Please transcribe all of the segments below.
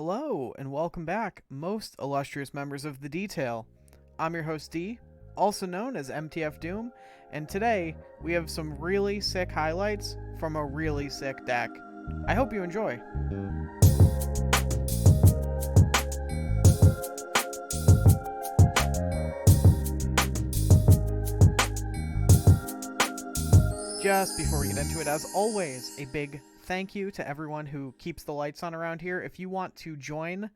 Hello, and welcome back, most illustrious members of the Detail. I'm your host D, also known as MtF DOOM, and today we have some really sick highlights from a really sick deck. I hope you enjoy. Just before we get into it, as always, a big thank you to everyone who keeps the lights on around here. If you want to join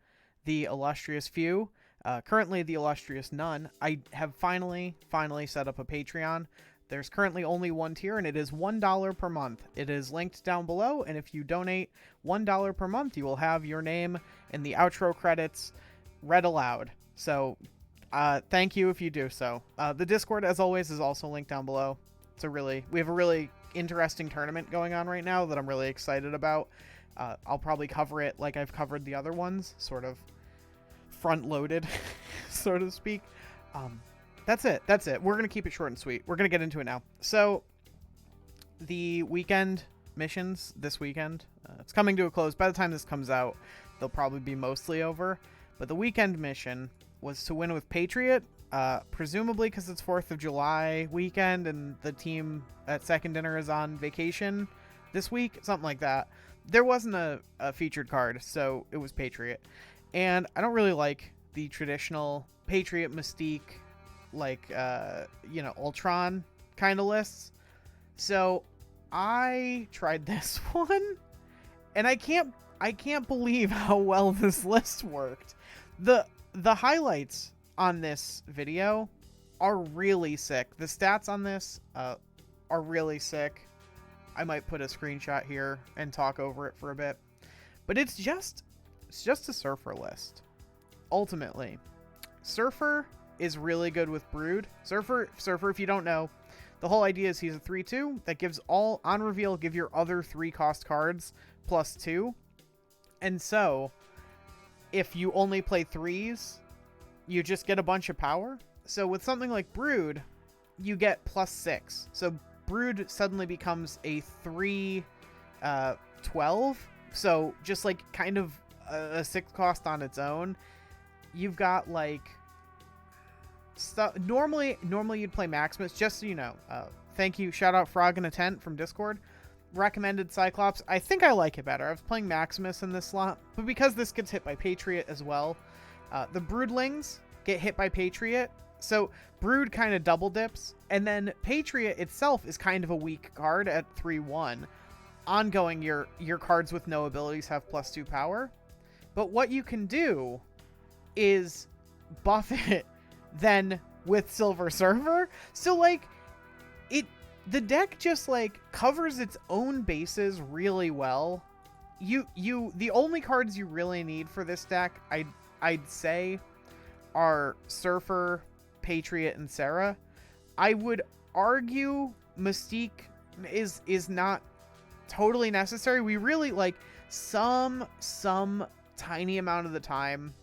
the illustrious few, currently the illustrious none, I have finally set up a Patreon. There's currently only one tier, and it is $1 per month. It is linked down below, and if you donate $1 per month, you will have your name in the outro credits read aloud. So, thank you if you do so. The Discord, as always, is also linked down below. We have a really interesting tournament going on right now that I'm really excited about. I'll probably cover it like I've covered the other ones, sort of front-loaded, so to speak. That's it. We're going to keep it short and sweet. We're going to get into it now. So, the weekend missions this weekend, it's coming to a close. By the time this comes out, they'll probably be mostly over. But the weekend mission was to win with Patriot, presumably because it's 4th of July weekend and the team at Second Dinner is on vacation this week, something like that. There wasn't a featured card, so it was Patriot. And I don't really like the traditional Patriot Mystique, like, Ultron kind of lists. So I tried this one, and I can't believe how well this list worked. The highlights on this video are really sick. The stats on this are really sick. I might put a screenshot here and talk over it for a bit. But it's just a Surfer list. Ultimately, Surfer is really good with Brood. Surfer, if you don't know, the whole idea is he's a 3/2 that gives all, on reveal, give your other 3 cost cards +2. And so, if you only play 3s, you just get a bunch of power. So with something like Brood, you get +6. So Brood suddenly becomes a 3/12. So just like kind of a 6 cost on its own. You've got like stuff. Normally you'd play Maximus, just so you know. Thank you. Shout out Frog in a Tent from Discord. Recommended Cyclops. I think I like it better. I was playing Maximus in this slot, but because this gets hit by Patriot as well, the Broodlings get hit by Patriot, so Brood kind of double dips, and then Patriot itself is kind of a weak card at 3/1. Ongoing, your cards with no abilities have +2 power, but what you can do is buff it then with Silver Surfer, so like the deck just like covers its own bases really well. The only cards you really need for this deck, I'd say, are Surfer, Patriot, and Sarah. I would argue Mystique is not totally necessary. We really like some tiny amount of the time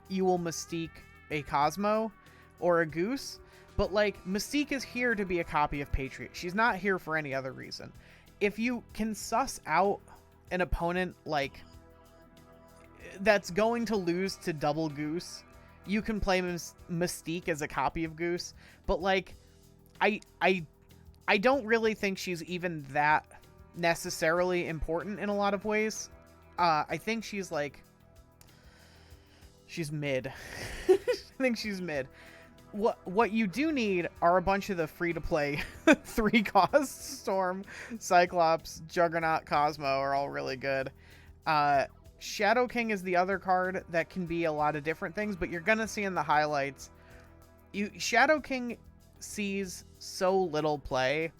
you will Mystique a Cosmo or a Goose, but like Mystique is here to be a copy of Patriot. She's not here for any other reason. If you can suss out an opponent like that's going to lose to double Goose, you can play Mystique as a copy of Goose, but like I don't really think she's even that necessarily important in a lot of ways. I think she's mid. I think she's mid. What you do need are a bunch of the free-to-play 3 cost Storm, Cyclops, Juggernaut, Cosmo are all really good. Shadow King is the other card that can be a lot of different things, but you're gonna see in the highlights, Shadow King sees so little play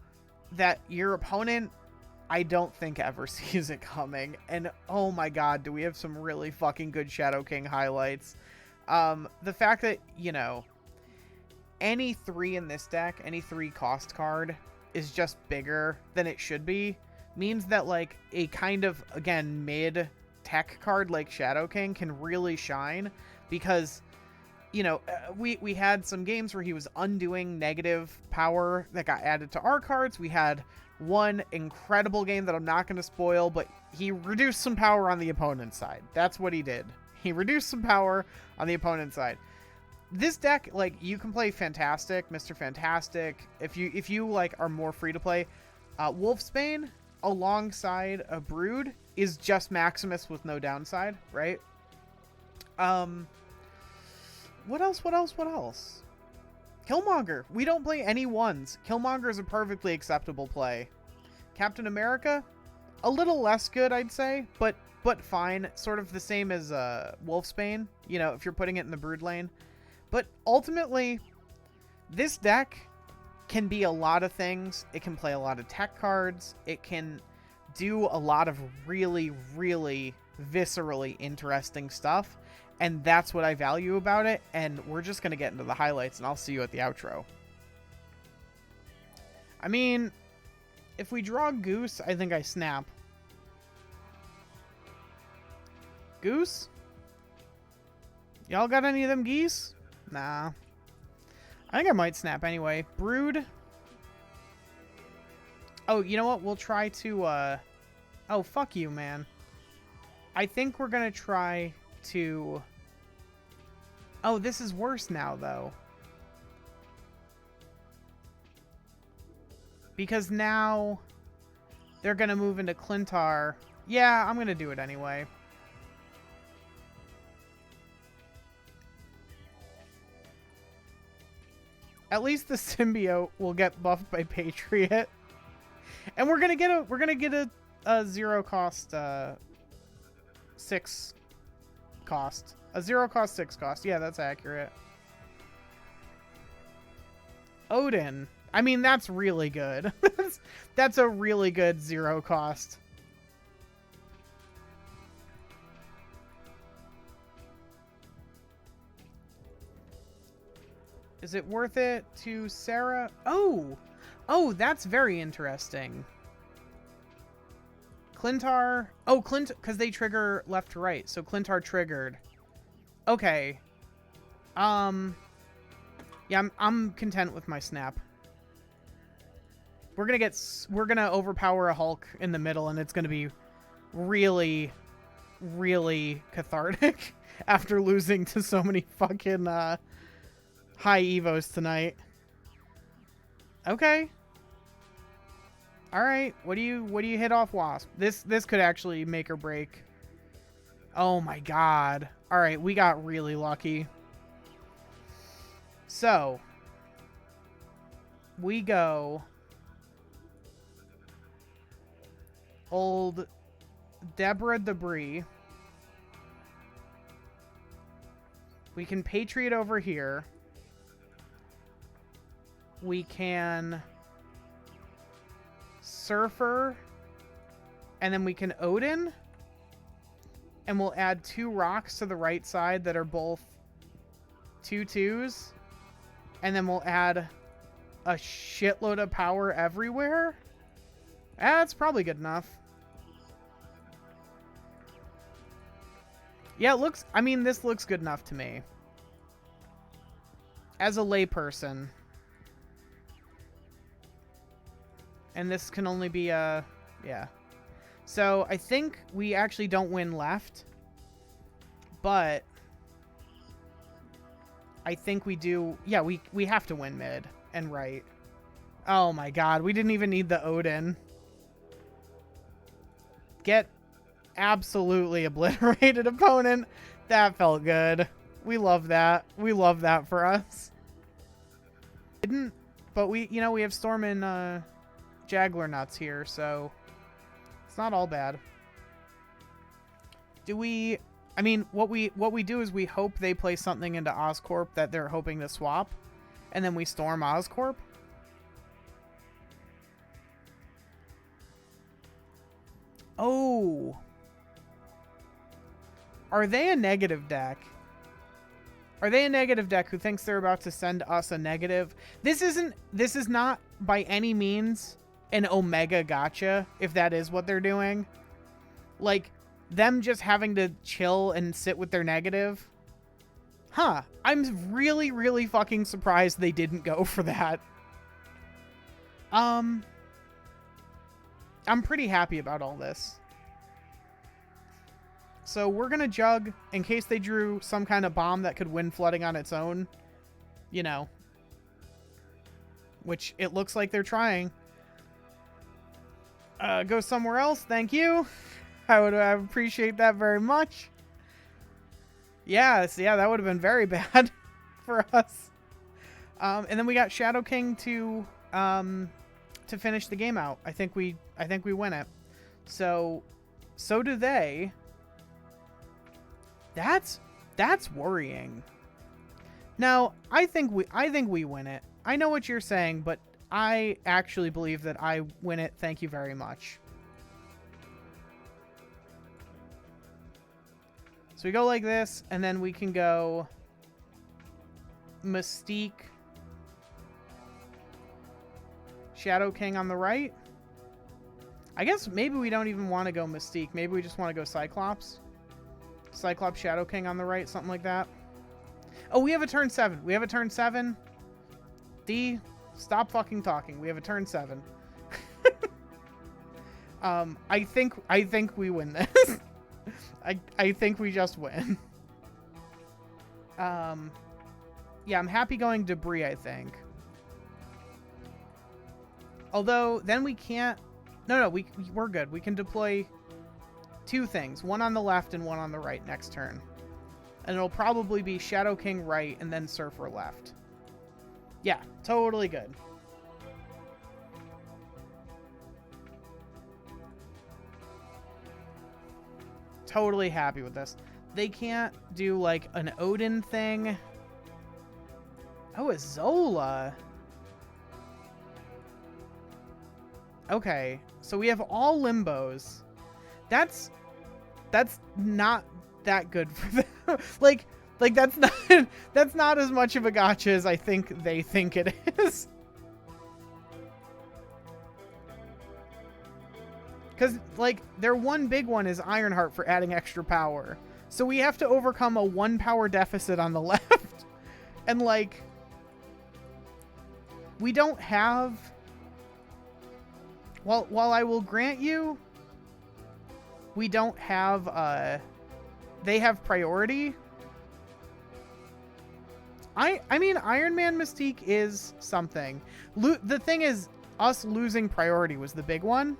that your opponent, I don't think, ever sees it coming. And oh my god, do we have some really fucking good Shadow King highlights. The fact that, any 3 in this deck, any 3 cost card is just bigger than it should be, means that like a kind of, again, mid tech card like Shadow King can really shine, because we had some games where he was undoing negative power that got added to our cards. We had one incredible game that I'm not going to spoil, but he reduced some power on the opponent's side. That's what he did. He reduced some power on the opponent's side. This deck, like, you can play Fantastic, Mr. Fantastic. If you like are more free to play, Wolfsbane alongside a Brood is just Maximus with no downside, right? What else? Killmonger. We don't play any ones. Killmonger is a perfectly acceptable play. Captain America, a little less good, I'd say, but fine. Sort of the same as Wolfsbane, you know, if you're putting it in the Brood lane. But ultimately, this deck can be a lot of things. It can play a lot of tech cards. It can do a lot of really, really viscerally interesting stuff. And that's what I value about it. And we're just going to get into the highlights, and I'll see you at the outro. I mean, if we draw Goose, I think I snap. Goose? Y'all got any of them geese? Nah. I think I might snap anyway. Brood. Oh, you know what? We'll try to, Oh, fuck you, man. I think we're going to try to... Oh, this is worse now, though. Because now they're going to move into Clintar. Yeah, I'm going to do it anyway. At least the symbiote will get buffed by Patriot. And we're going to get a 0 cost 6 cost. A 0 cost 6 cost. Yeah, that's accurate. Odin. I mean, that's really good. That's a really good 0 cost. Is it worth it to Sarah? Oh, that's very interesting. Clintar. Oh, because they trigger left to right, so Clintar triggered. Okay. Yeah, I'm content with my snap. We're gonna overpower a Hulk in the middle, and it's gonna be really, really cathartic after losing to so many fucking high evos tonight. Okay. All right. What do you hit off Wasp? This could actually make or break. Oh my god. All right, we got really lucky. So, we go old Deborah Debris. We can Patriot over here. We can Surfer, and then we can Odin, and we'll add 2 rocks to the right side that are both 2/2s, and then we'll add a shitload of power everywhere. That's probably good enough. Yeah, it looks, I mean, this looks good enough to me. As a layperson. And this can only be a... yeah. So, I think we actually don't win left. But... I think we do... yeah, we have to win mid and right. Oh my god, we didn't even need the Odin. Get absolutely obliterated, opponent. That felt good. We love that. We love that for us. Didn't... but we, you know, we have Storm and, Jaguar nuts here, so it's not all bad. Do we... I mean, what we do is we hope they play something into Oscorp that they're hoping to swap, and then we storm Oscorp. Oh. Are they a negative deck? Are they a negative deck who thinks they're about to send us a negative? This is not by any means an Omega gotcha, if that is what they're doing. Like, them just having to chill and sit with their negative. Huh. I'm really, really fucking surprised they didn't go for that. I'm pretty happy about all this. So we're going to jug in case they drew some kind of bomb that could win flooding on its own. You know. Which it looks like they're trying. Go somewhere else. Thank you. I appreciate that very much. Yes, yeah, that would have been very bad for us. And then we got Shadow King to finish the game out. I think we win it. So do they. That's worrying. Now, I think we win it. I know what you're saying, but I actually believe that I win it. Thank you very much. So we go like this, and then we can go Mystique, Shadow King on the right. I guess maybe we don't even want to go Mystique. Maybe we just want to go Cyclops. Cyclops, Shadow King on the right, something like that. Oh, we have a turn 7. We have a turn 7. D, stop fucking talking. We have a turn 7. I think we win this. I think we just win. Yeah, I'm happy going debris, I think. Although, then we can't... No, we're good. We can deploy 2 things. One on the left and one on the right next turn. And it'll probably be Shadow King right and then Surfer left. Yeah, totally good. Totally happy with this. They can't do like an Odin thing. Oh, a Zola. Okay, so we have all Limbos. That's not that good for them. like that's not as much of a gotcha as I think they think it is. Because, like, their one big one is Ironheart for adding extra power. So we have to overcome a 1 power deficit on the left. And, like, we don't have... While I will grant you, we don't have, they have priority. I mean, Iron Man Mystique is something. The thing is, us losing priority was the big one.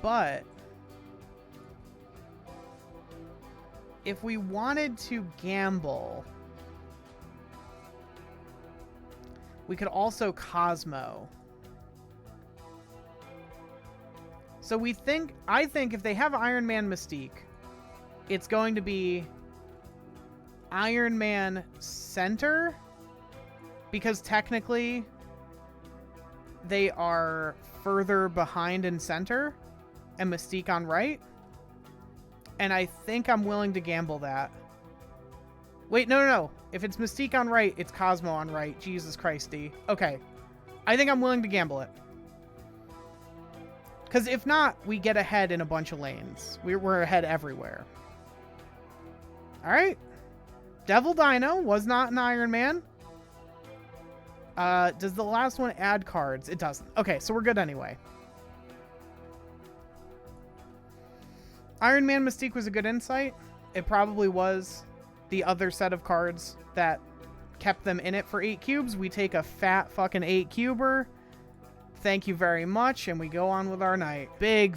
But if we wanted to gamble, we could also Cosmo. So I think if they have Iron Man Mystique, it's going to be Iron Man center, because technically they are further behind in center, and Mystique on right. And I think I'm willing to gamble that. Wait, no. If it's Mystique on right, it's Cosmo on right. Jesus Christ, D. Okay. I think I'm willing to gamble it. Because if not, we get ahead in a bunch of lanes. We're ahead everywhere. Alright. Devil Dino was not an Iron Man. Does the last one add cards? It doesn't. Okay, so we're good anyway. Iron Man Mystique was a good insight. It probably was the other set of cards that kept them in it for 8 cubes. We take a fat fucking 8 cuber. Thank you very much, and we go on with our night. Big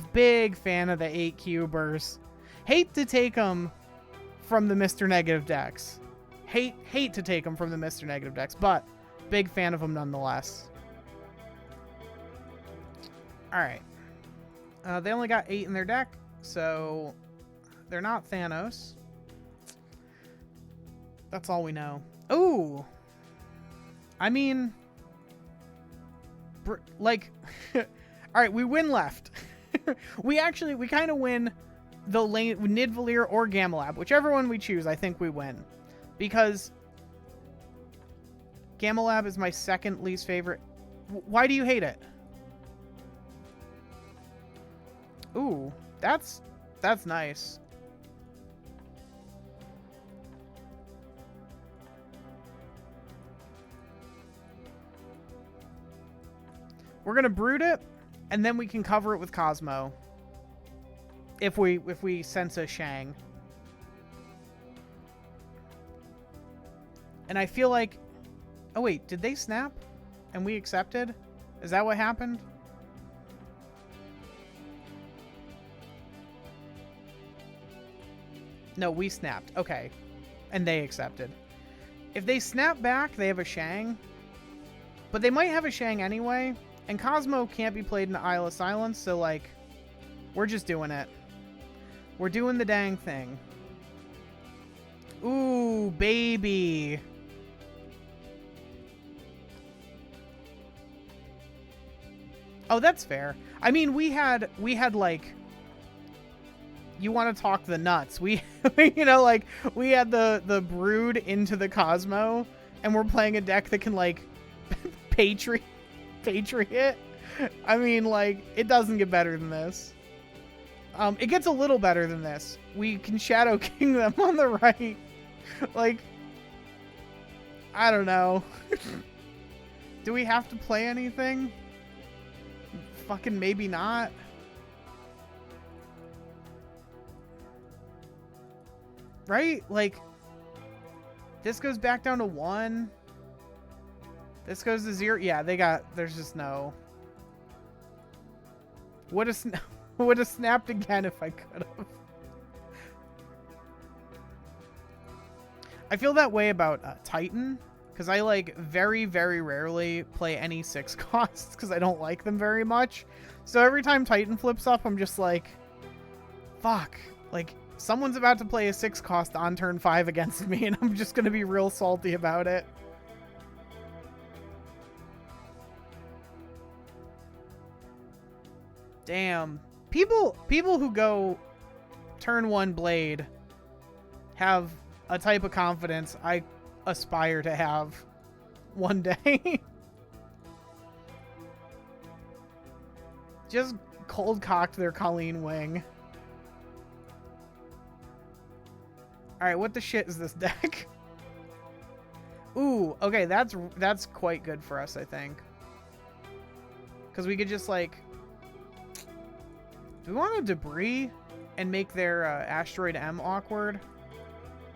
fan of the 8 cubers. Hate to take them from the Mr. Negative decks. Hate to take them from the Mr. Negative decks, but big fan of them nonetheless. Alright. They only got 8 in their deck, so they're not Thanos. That's all we know. Ooh! I mean... like... Alright, we win left. we kind of win the lane... Nidavellir or Gamalab. Whichever one we choose, I think we win. Because... Gamalab is my second least favorite. Why do you hate it? Ooh, that's nice. We're gonna brood it, and then we can cover it with Cosmo. If we sense a Shang. And I feel like... Oh wait, did they snap? And we accepted? Is that what happened? No, we snapped. Okay. And they accepted. If they snap back, they have a Shang. But they might have a Shang anyway. And Cosmo can't be played in the Isle of Silence, so, like, we're just doing it. We're doing the dang thing. Ooh, baby. Oh, that's fair. I mean, we had like... You want to talk the nuts. We, you know, like, we had the brood into the Cosmo, and we're playing a deck that can, like, Patriot. I mean, like, it doesn't get better than this. It gets a little better than this. We can Shadow King them on the right. Like, I don't know. Do we have to play anything? Fucking maybe not. Right? Like, this goes back down to 1. This goes to 0. Yeah, there's just no... Would have snapped again if I could have. I feel that way about Titan, because I, like, very, very rarely play any 6 costs, because I don't like them very much. So every time Titan flips up, I'm just like, fuck. Like, someone's about to play a 6 cost on turn 5 against me, and I'm just going to be real salty about it. Damn. People who go turn 1 Blade have a type of confidence I aspire to have one day. Just cold cocked their Colleen Wing. Alright, what the shit is this deck? Ooh, okay, that's quite good for us, I think. Because we could just, like... Do we want to debris and make their Asteroid M awkward?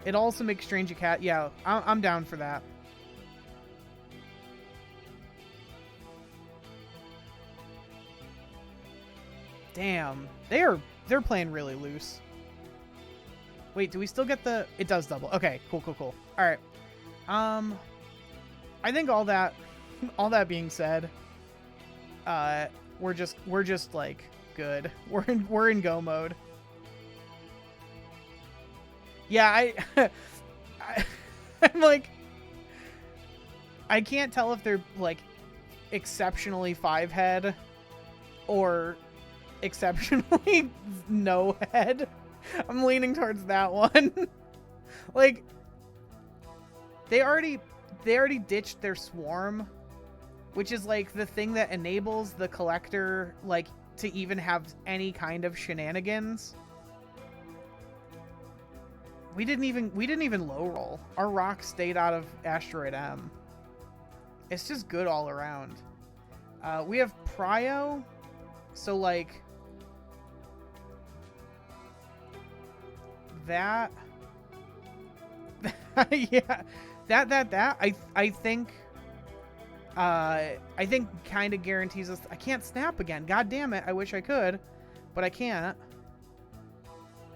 It also makes Strange Cat. Yeah, I'm down for that. Damn, they're playing really loose. Wait, do we still get the... It does double. Okay, cool. All right. I think all that being said, we're just like good. We're in go mode. Yeah, I'm like, I can't tell if they're like exceptionally 5-head or exceptionally no head. I'm leaning towards that one. Like, they already ditched their swarm, which is like the thing that enables the collector like to even have any kind of shenanigans. We didn't even low roll. Our rock stayed out of Asteroid M. It's just good all around. We have Prio, so like that. Yeah, that I think kind of guarantees us. I can't snap again. God damn it! I wish I could, but I can't.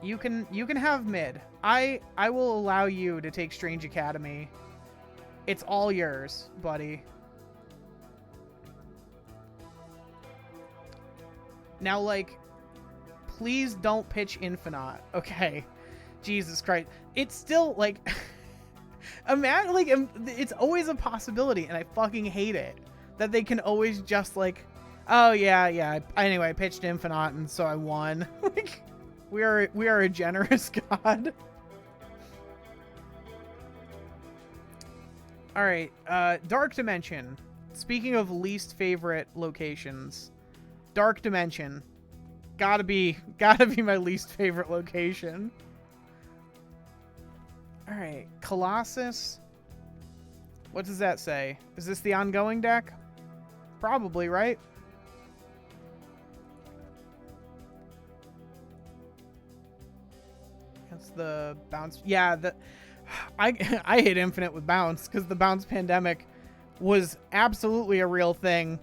You can have mid. I will allow you to take Strange Academy. It's all yours, buddy. Now, like, please don't pitch Infinite, okay? Jesus Christ. It's still, like, imagine, like, it's always a possibility, and I fucking hate it, that they can always just, like, oh, yeah, anyway, I pitched Infinite, and so I won. Like, we are a generous god. Alright, Dark Dimension. Speaking of least favorite locations, Dark Dimension. Gotta be my least favorite location. Alright, Colossus. What does that say? Is this the ongoing deck? Probably, right? That's the bounce. Yeah, I hit infinite with bounce because the bounce pandemic was absolutely a real thing,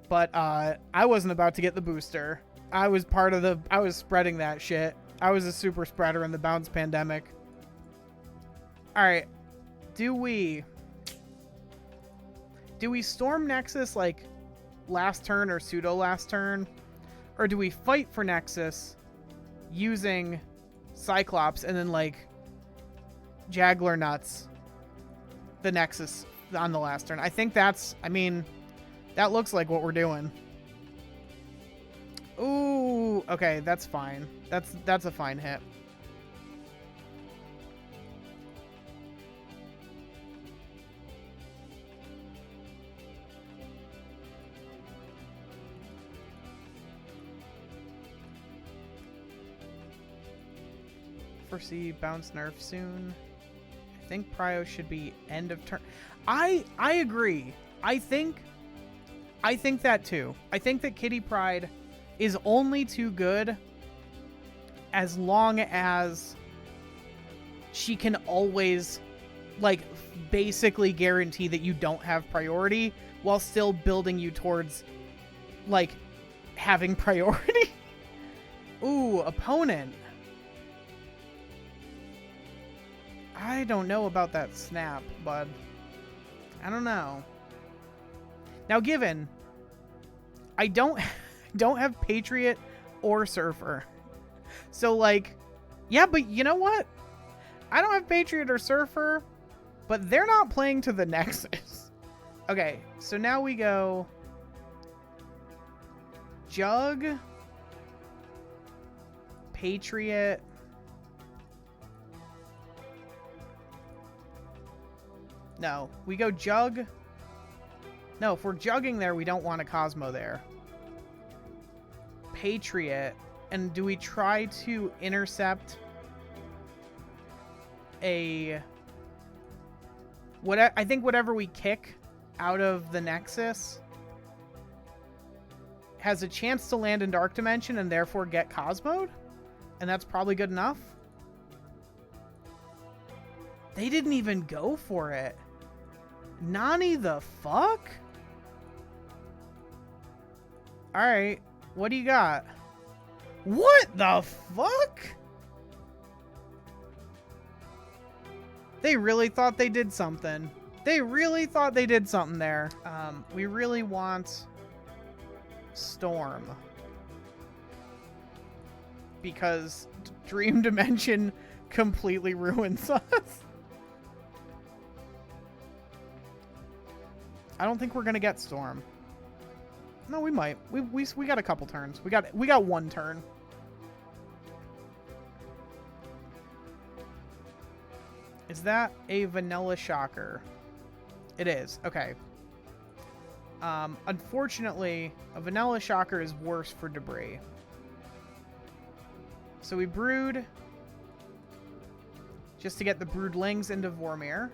but I wasn't about to get the booster. I was spreading that shit. I was a super spreader in the bounce pandemic. All right, do we storm Nexus like last turn or pseudo last turn, or do we fight for Nexus using Cyclops and then like Jaggler nuts the Nexus on the last turn? I think that looks like what we're doing. Ooh, okay, that's fine. That's a fine hit. Foresee bounce nerf soon. I think Prio should be end of turn. I agree. I think that too. I think that Kitty Pryde is only too good as long as she can always like basically guarantee that you don't have priority while still building you towards like having priority. Ooh, opponent. I don't know about that snap, bud. I don't know. Now, given I don't have Patriot or Surfer, so like, yeah, but you know what? I don't have Patriot or Surfer, but they're not playing to the Nexus. Okay, so now we go Jug, Patriot. No, we go Jug. No, if we're jugging there, we don't want a Cosmo there. Patriot. And do we try to intercept a... I think whatever we kick out of the Nexus has a chance to land in Dark Dimension and therefore get Cosmoed? And that's probably good enough? They didn't even go for it. Nani the fuck? Alright, what do you got? What the fuck? They really thought they did something. They really thought they did something there. We really want Storm. Because Dream Dimension completely ruins us. I don't think we're gonna get Storm. No, we might. We got a couple turns. We got one turn. Is that a vanilla shocker? It is. Okay. Unfortunately, a vanilla shocker is worse for debris. So we brood just to get the broodlings into Vormir.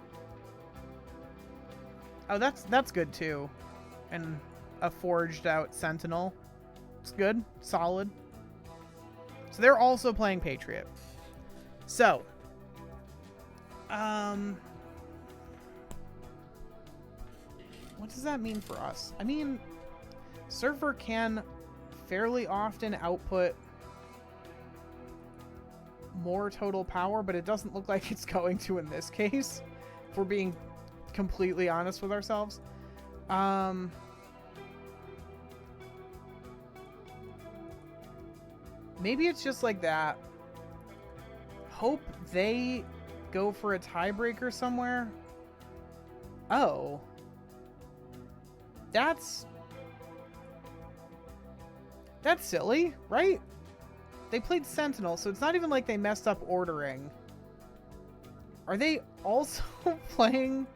Oh, that's good too. And a forged out Sentinel. It's good. Solid. So they're also playing Patriot. So, what does that mean for us? I mean, Surfer can fairly often output more total power, but it doesn't look like it's going to in this case, if we're being completely honest with ourselves. Maybe it's just like that. Hope they go for a tiebreaker somewhere. Oh. That's silly, right? They played Sentinel, so it's not even like they messed up ordering. Are they also playing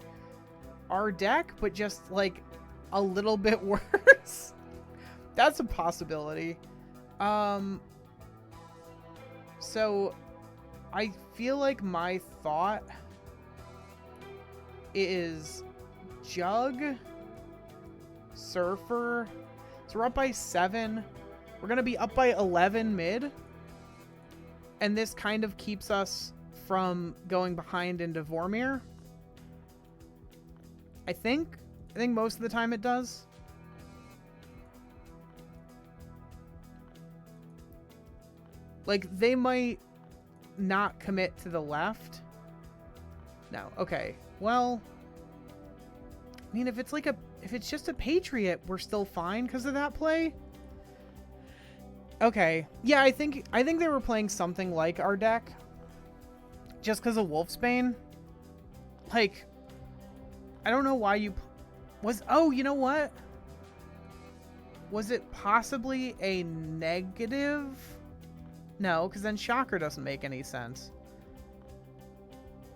our deck, but just like a little bit worse? That's a possibility. So I feel like my thought is Jug, Surfer. So we're up by 7. We're going to be up by 11 mid. And this kind of keeps us from going behind into Vormir. I think most of the time it does. Like, they might not commit to the left. No, okay. Well, I mean, if it's just a Patriot, we're still fine because of that play. Okay. Yeah, I think they were playing something like our deck. Just because of Wolfsbane. Like, I don't know why you was... Oh, you know what? Was it possibly a negative? No, because then Shocker doesn't make any sense.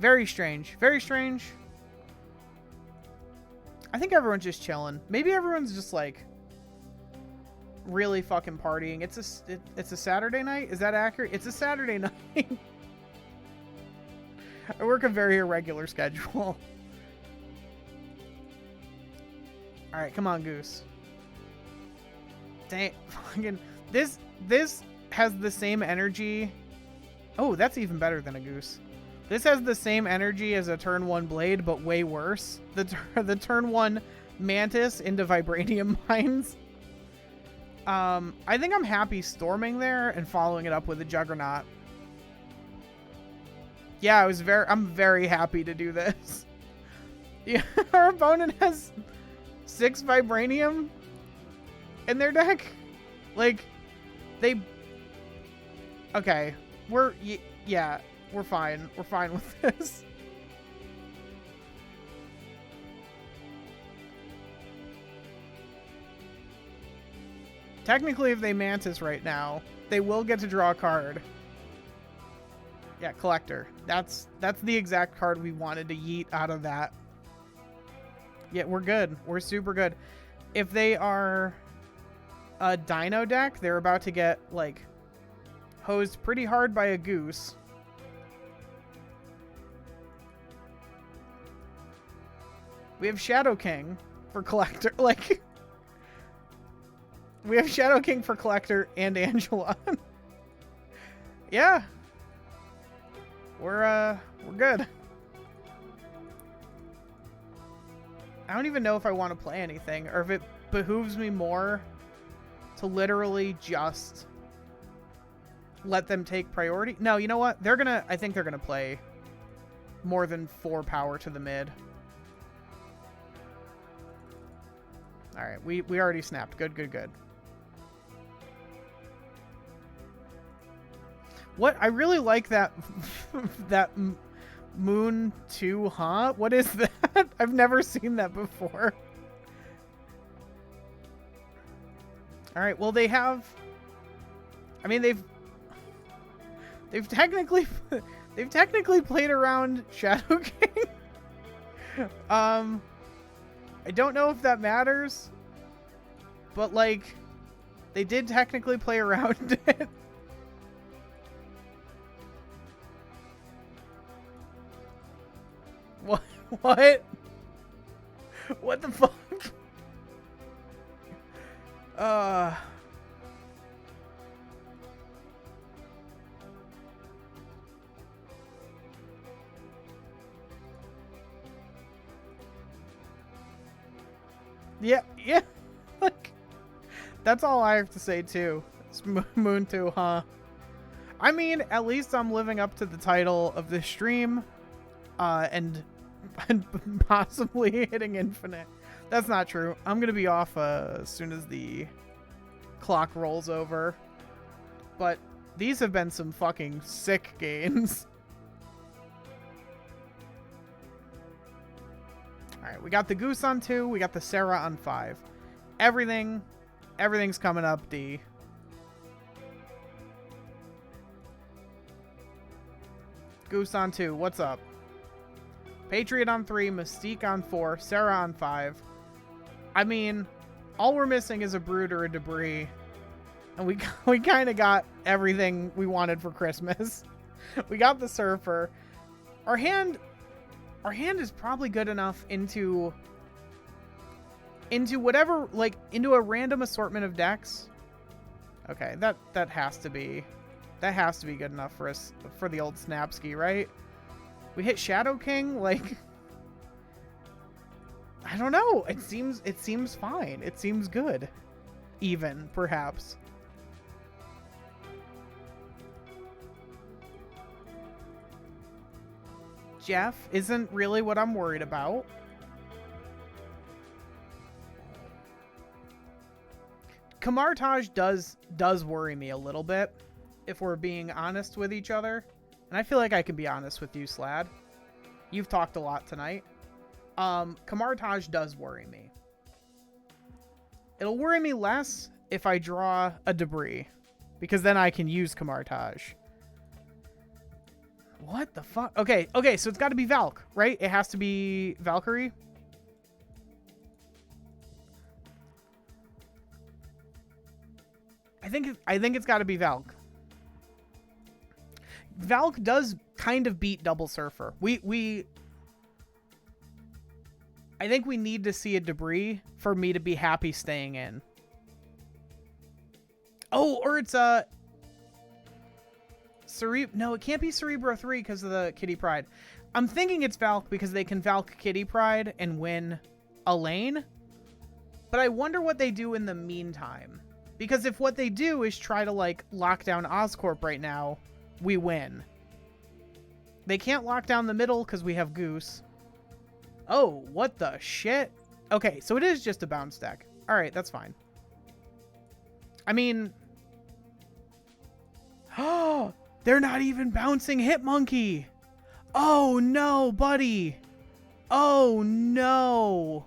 Very strange. Very strange. I think everyone's just chilling. Maybe everyone's just like really fucking partying. It's a Saturday night? Is that accurate? It's a Saturday night. I work a very irregular schedule. Alright, come on, Goose. Dang, fucking... This has the same energy... Oh, that's even better than a Goose. This has the same energy as a turn 1 Blade, but way worse. The turn 1 Mantis into Vibranium Mines. I think I'm happy storming there and following it up with a Juggernaut. Yeah, I'm very happy to do this. Yeah, our opponent has 6 Vibranium in their deck. Like, they... Okay, yeah, we're fine. We're fine with this. Technically, if they Mantis right now, they will get to draw a card. Yeah, Collector. That's the exact card we wanted to yeet out of that. Yeah, we're good. We're super good. If they are a Dino deck, they're about to get, like, hosed pretty hard by a Goose. We have Shadow King for Collector. Like, we have Shadow King for Collector and Angela. Yeah. We're good. I don't even know if I want to play anything, or if it behooves me more to literally just let them take priority. No, you know what? I think they're gonna play more than 4 power to the mid. Alright, we already snapped. Good, good, good. What? I really like that that Moon 2, huh? What is that? I've never seen that before. Alright, well they have... I mean, they've technically played around Shadow King. I don't know if that matters, but like, they did technically play around it. What? What the fuck? Yeah. Like, that's all I have to say too. It's Moon 2, huh? I mean, at least I'm living up to the title of this stream, and possibly hitting infinite. That's not true. I'm gonna be off as soon as the clock rolls over. But these have been some fucking sick games. Alright, we got the Goose on 2, we got the Sarah on 5. Everything's coming up, D. Goose on 2, what's up? Patriot on 3, Mystique on 4, Sarah on 5. I mean, all we're missing is a Brood or a Debris. And we kind of got everything we wanted for Christmas. We got the Surfer. Our hand is probably good enough into whatever, like, into a random assortment of decks. Okay, that has to be That has to be good enough for us, for the old Snapski, right? We hit Shadow King, like... I don't know. It seems fine. It seems good. Even, perhaps. Jeff isn't really what I'm worried about. Kamartaj does worry me a little bit, if we're being honest with each other. And I feel like I can be honest with you, Slad. You've talked a lot tonight. Kamartaj does worry me. It'll worry me less if I draw a debris, because then I can use Kamartaj. What the fuck? Okay, so it's got to be Valk, right? It has to be Valkyrie. I think it's got to be Valk. Valk does kind of beat Double Surfer. I think we need to see a debris for me to be happy staying in. Oh, or it's no, it can't be Cerebro 3 because of the Kitty Pryde. I'm thinking it's Valk because they can Valk Kitty Pryde and win a lane. But I wonder what they do in the meantime. Because if what they do is try to, like, lock down Oscorp right now, we win. They can't lock down the middle because we have Goose. Oh, what the shit? Okay, so it is just a bounce deck. Alright, that's fine. I mean... Oh, they're not even bouncing Hitmonkey! Oh no, buddy! Oh no!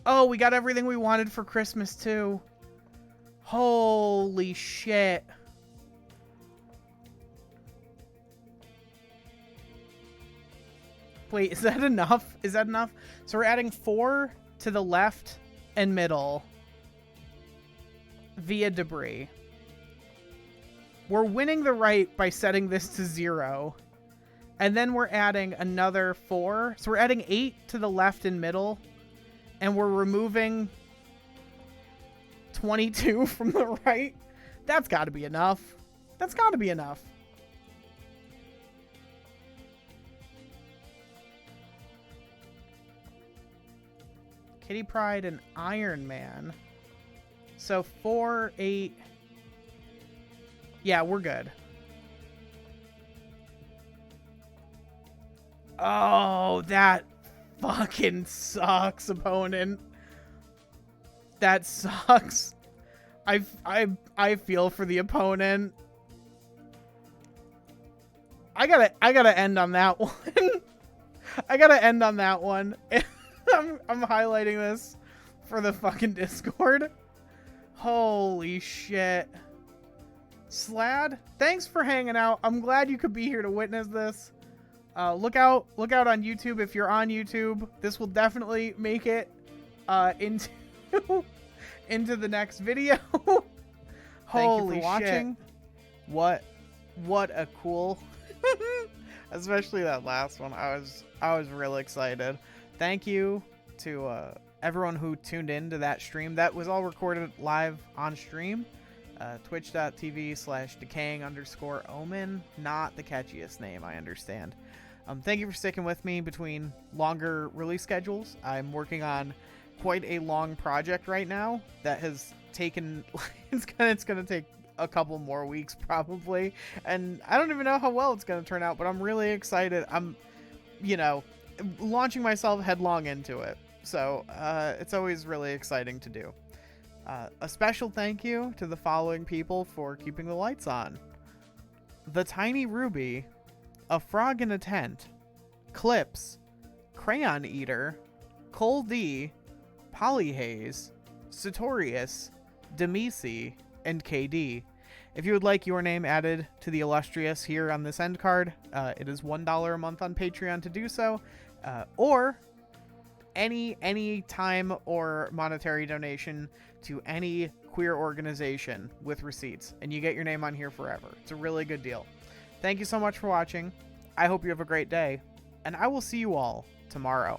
Oh, we got everything we wanted for Christmas too. Holy shit. Wait, is that enough? Is that enough? So we're adding 4 to the left and middle via debris. We're winning the right by setting this to 0. And then we're adding another 4. So we're adding 8 to the left and middle. And we're removing 22 from the right. That's got to be enough. That's got to be enough. Kitty Pryde and Iron Man. So 4, 8. Yeah, we're good. Oh, that fucking sucks, opponent. That sucks. I feel for the opponent. I gotta end on that one. I gotta end on that one. I'm highlighting this for the fucking Discord. Holy shit. Slad, thanks for hanging out. I'm glad you could be here to witness this. Look out on YouTube if you're on YouTube. This will definitely make it into the next video. Holy Thank you for watching. Shit. What a cool especially that last one. I was really excited. Thank you to everyone who tuned in to that stream. That was all recorded live on stream. Twitch.tv/decaying_omen. Not the catchiest name, I understand. Thank you for sticking with me between longer release schedules. I'm working on quite a long project right now that has taken... it's gonna take a couple more weeks probably. And I don't even know how well it's gonna turn out, but I'm really excited. I'm, launching myself headlong into it. So it's always really exciting to do. A special thank you to the following people for keeping the lights on. The Tiny Ruby, A Frog in a Tent, Clips, Crayon Eater, Cole D, Polyhaze, Satorius, Demisi, and KD. If you would like your name added to the illustrious here on this end card, it is $1 a month on Patreon to do so, or any time or monetary donation to any queer organization with receipts, and you get your name on here forever. It's a really good deal. Thank you so much for watching. I hope you have a great day, and I will see you all tomorrow.